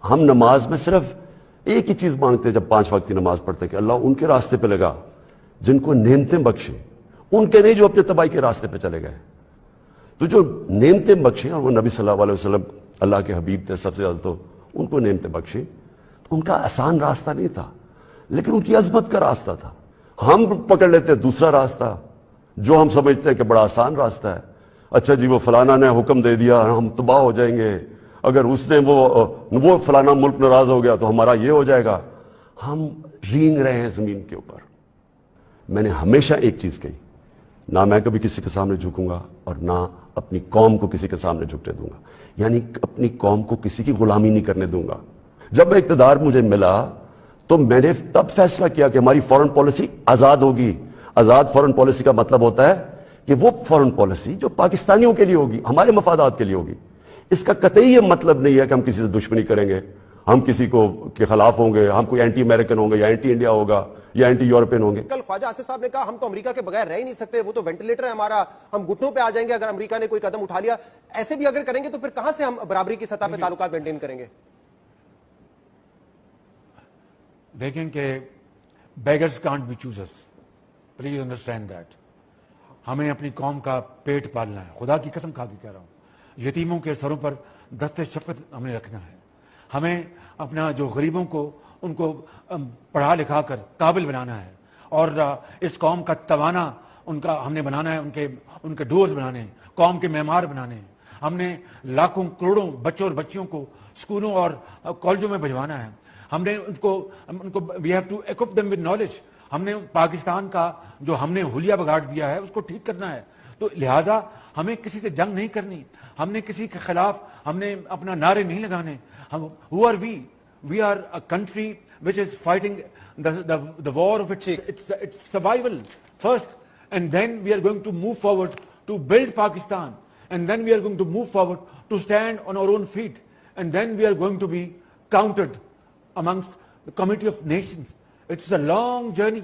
ہم نماز میں صرف ایک ہی چیز مانگتے ہیں جب 5 وقت کی نماز پڑھتے ہیں کہ اللہ ان کے راستے پہ لگا جن کو نعمتیں بخشیں، ان کے نہیں جو اپنے تباہی کے راستے پہ چلے گئے. تو جو نعمتیں بخشیں، اور وہ نبی صلی اللہ علیہ وسلم اللہ کے حبیب تھے سب سے زیادہ، تو ان کو نعمتیں بخشیں. تو ان کا آسان راستہ نہیں تھا، لیکن ان کی عظمت کا راستہ تھا. ہم پکڑ لیتے ہیں دوسرا راستہ جو ہم سمجھتے ہیں کہ بڑا آسان راستہ ہے. اچھا جی، وہ فلانا نے حکم دے دیا، ہم تباہ ہو جائیں گے. اگر اس نے وہ فلانا ملک ناراض ہو گیا تو ہمارا یہ ہو جائے گا. ہم رینگ رہے ہیں زمین کے اوپر. میں نے ہمیشہ ایک چیز کہی، نہ میں کبھی کسی کے سامنے جھکوں گا اور نہ اپنی قوم کو کسی کے سامنے جھکنے دوں گا. یعنی اپنی قوم کو کسی کی غلامی نہیں کرنے دوں گا. جب اقتدار مجھے ملا تو میں نے تب فیصلہ کیا کہ ہماری فورن پالیسی آزاد ہوگی. آزاد فورن پالیسی کا مطلب ہوتا ہے کہ وہ فورن پالیسی جو پاکستانیوں کے لیے ہوگی، ہمارے مفادات کے لیے ہوگی. اس کا قطعی یہ مطلب نہیں ہے کہ ہم کسی سے دشمنی کریں گے، ہم کسی کو کے خلاف ہوں گے، ہم کوئی اینٹی امریکن ہوں گے یا اینٹی انڈیا ہوگا یا اینٹی یورپین ہوں گے. کل خواجہ آصف صاحب نے کہا ہم تو امریکہ کے بغیر رہ ہی نہیں سکتے، وہ تو وینٹیلیٹر ہے ہمارا، ہم گھٹنوں پہ آ جائیں گے اگر امریکہ نے کوئی قدم اٹھا لیا. ایسے بھی اگر کریں گے تو پھر کہاں سے ہم برابری کی سطح پہ تعلقات مینٹین کریں گے؟ دیکھیں کہ beggars can't be choosers, please understand that. ہمیں اپنی قوم کا پیٹ پالنا ہے. خدا کی قسم کھا کے کہہ رہا ہوں، یتیموں کے سروں پر دست شفقت ہم نے رکھنا ہے. ہمیں اپنا جو غریبوں کو ان کو پڑھا لکھا کر قابل بنانا ہے، اور اس قوم کا توانا ان کا ہم نے بنانا ہے. ان کے ڈورز بنانے ہیں، قوم کے معمار بنانے ہیں. ہم نے لاکھوں کروڑوں بچوں اور بچیوں کو اسکولوں اور کالجوں میں بھجوانا ہے. ہم نے ان کو we have to equip them with knowledge. ہم نے پاکستان کا جو ہم نے حلیہ بگاڑ دیا ہے اس کو ٹھیک کرنا ہے. تو لہٰذا ہمیں کسی سے جنگ نہیں کرنی، ہم نے کسی کے خلاف ہم نے اپنا نعرے نہیں لگانے. Who are we? We are a country which is fighting the war of its survival first, and then we are going to move forward to build Pakistan, and then we are going to move forward to stand on our own feet, and then we are going to be counted amongst the Committee of Nations. It's a long journey.